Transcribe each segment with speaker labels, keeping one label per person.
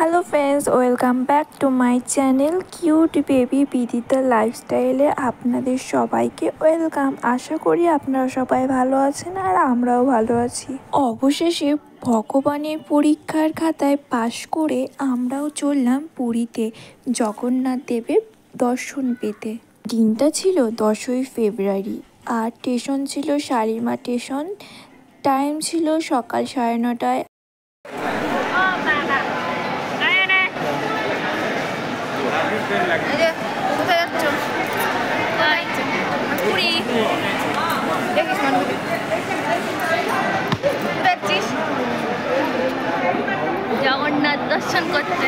Speaker 1: Hello friends, welcome back to my channel cute baby Bidita লাইফস্টাইলে আপনাদের সবাইকে ওয়েলকাম। আশা করি আপনারা সবাই ভালো আছেন আর আমরাও ভালো আছি। অবশেষে ভগবানের পরীক্ষার খাতায় পাশ করে আমরাও চললাম পুরীতে জগন্নাথ দেবের দর্শন পেতে। দিনটা ছিল 10ই ফেব্রুয়ারি আর স্টেশন ছিল শালিমার স্টেশন। টাইম ছিল সকাল 9:30টায়।
Speaker 2: কোথায় যাচ্ছ? পুরী। দেখিস মানুষ দেখছিস জগন্নাথ দর্শন করতে।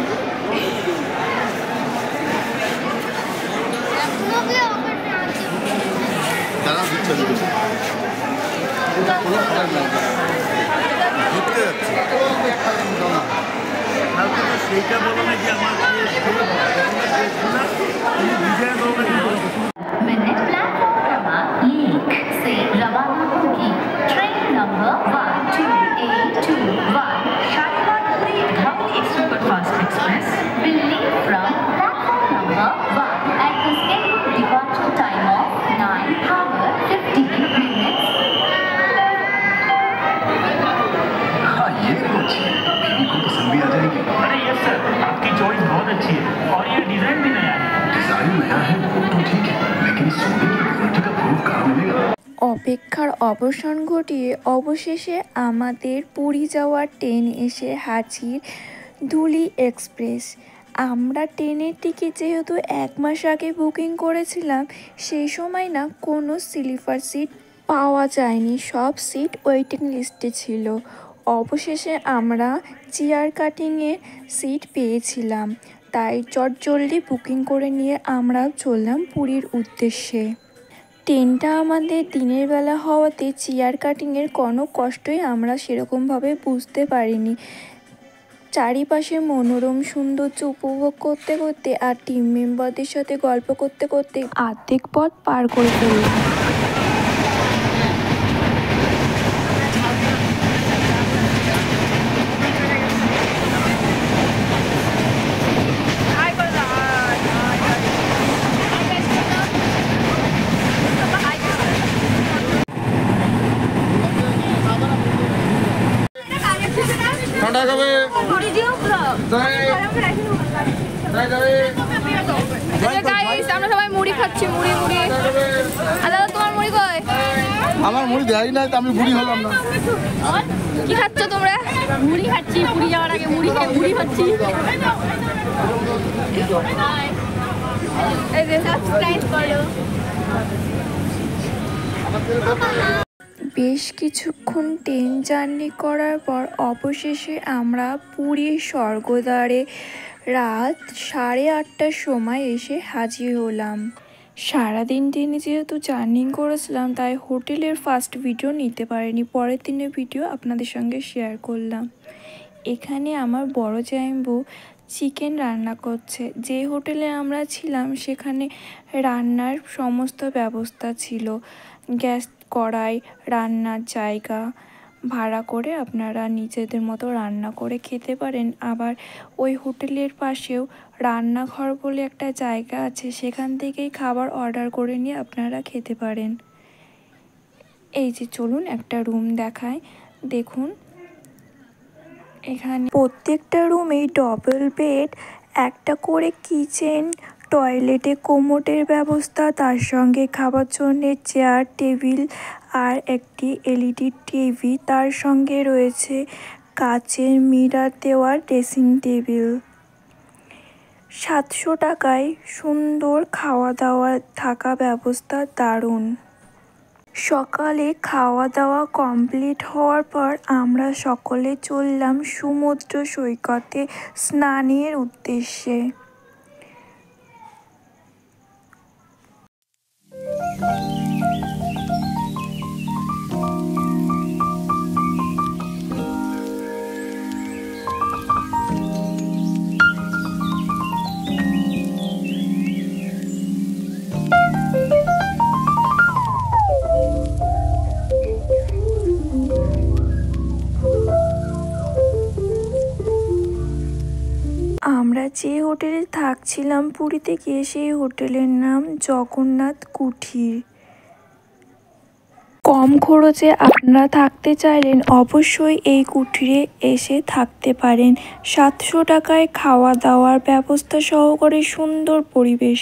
Speaker 3: সেইটা বলো না যে আমার
Speaker 4: मैंने प्लेटफॉर्म क्रमांक 1 से रवाना होगी train number 12821 शालीमार-पुरी Dhavali superfast express will leave from platform number 1 at the scheduled departure time of 9:50
Speaker 5: हाँ ये तो अच्छी है, बेबी को पसंद भी आ जाएगी।
Speaker 3: अरे यस सर, आपकी चॉइस बहुत अच्छी है और ये डिजाइन भी नया है।
Speaker 5: डिजाइन नया है वो तो ठीक है, लेकिन सोने की क्वालिटी का प्रूफ कहाँ मिलेगा?
Speaker 1: অপেক্ষার অবসান ঘটিয়ে অবশেষে আমাদের পুরী যাওয়ার ট্রেন এসে হাজির, ধুলি এক্সপ্রেস। আমরা ট্রেনের টিকিট যেহেতু 1 মাস আগে বুকিং করেছিলাম, সেই সময় না কোনো স্লিপার সিট পাওয়া যায়নি, সব সিট ওয়েটিং লিস্টে ছিল। অবশেষে আমরা চেয়ার কাটিংয়ের সিট পেয়েছিলাম, তাই চটজলদি বুকিং করে নিয়ে আমরা চললাম পুরীর উদ্দেশ্যে। ট্রেনটা আমাদের দিনের বেলা হওয়াতে চেয়ার কাটিংয়ের কোনো কষ্টই আমরা সেরকমভাবে বুঝতে পারিনি। চারিপাশে মনোরম সৌন্দর্য উপভোগ করতে করতে আর টিম মেম্বারদের সাথে গল্প করতে করতে অর্ধেক পথ পার করে ফেললাম।
Speaker 6: ঠান্ডা খাবে
Speaker 2: আমরা সবাই মুড়ি খাচ্ছি, মুড়ি মুড়ি। দাদা তোমার মুড়ি কই?
Speaker 6: আমার মুড়ি দেয় না, আমি বুড়ি হলাম না।
Speaker 2: কি খাচ্ছ তোমরা? মুড়ি খাচ্ছি, পুরী যাওয়ার আগে মুড়ি খেয়ে মুড়ি খাচ্ছি। এই যে সাবস্ক্রাইব করো।
Speaker 1: বেশ কিছুক্ষণ ট্রেন জার্নি করার পর অবশেষে আমরা পুরীর স্বর্গদ্বারে রাত 8:30টার সময় এসে হাজির হলাম। সারাদিন ট্রেনে যেহেতু জার্নি করেছিলাম, তাই হোটেলের ফার্স্ট ভিডিও নিতে পারিনি, পরের দিনের ভিডিও আপনাদের সঙ্গে শেয়ার করলাম। এখানে আমার বড় জামাইবু চিকেন রান্না করছে। যে হোটেলে আমরা ছিলাম সেখানে রান্নার সমস্ত ব্যবস্থা ছিল, গ্যাস, কড়াই, রান্নার জায়গা ভাড়া করে আপনারা নিজেদের মতো রান্না করে খেতে পারেন। আবার ওই হোটেলের পাশেও রান্নাঘর বলে একটা জায়গা আছে, সেখান থেকেই খাবার অর্ডার করে নিয়ে আপনারা খেতে পারেন। এই যে চলুন একটা রুম দেখায়, দেখুন এখানে প্রত্যেকটা রুমেই ডবল বেড, একটা করে কিচেন, টয়লেটে কোমোডের ব্যবস্থা, তার সঙ্গে খাবার জন্য চেয়ার টেবিল আর একটি এলইডি টিভি, তার সঙ্গে রয়েছে কাচের মিরর দেওয়া ড্রেসিং টেবিল। 700 টাকায় সুন্দর খাওয়া দাওয়া, থাকা ব্যবস্থা দারুণ। সকালে খাওয়া দাওয়া কমপ্লিট হওয়ার পর আমরা সকলে চললাম সমুদ্র সৈকতে স্নানের উদ্দেশ্যে। আমরা যে হোটেলে থাকছিলাম পুরীতে গিয়ে সেই হোটেলের নাম জগন্নাথ কুঠির। কম খরচে আপনারা থাকতে চাইলেন অবশ্যই এই কুঠিরে এসে থাকতে পারেন। 700 টাকায় খাওয়া দাওয়ার ব্যবস্থা সহকারে সুন্দর পরিবেশ।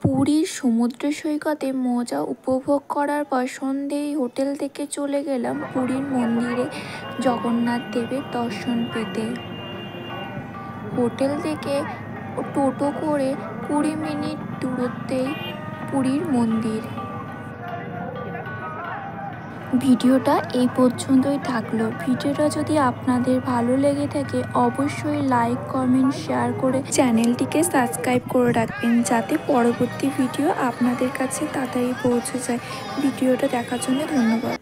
Speaker 1: পুরীর সমুদ্র সৈকতে মজা উপভোগ করার পর সন্ধেয় হোটেল থেকে চলে গেলাম পুরীর মন্দিরে জগন্নাথ দেবের দর্শন পেতে। হোটেল থেকে টোটো করে 20 মিনিট দূরত্বেই পুরীর মন্দির। ভিডিওটা এই পর্যন্তই থাকলো। ভিডিওটা যদি আপনাদের ভালো লেগে থাকে অবশ্যই লাইক, কমেন্ট, শেয়ার করে চ্যানেলটিকে সাবস্ক্রাইব করে রাখবেন যাতে পরবর্তী ভিডিও আপনাদের কাছে তাড়াতাড়ি পৌঁছে যায়। ভিডিওটা দেখার জন্য ধন্যবাদ।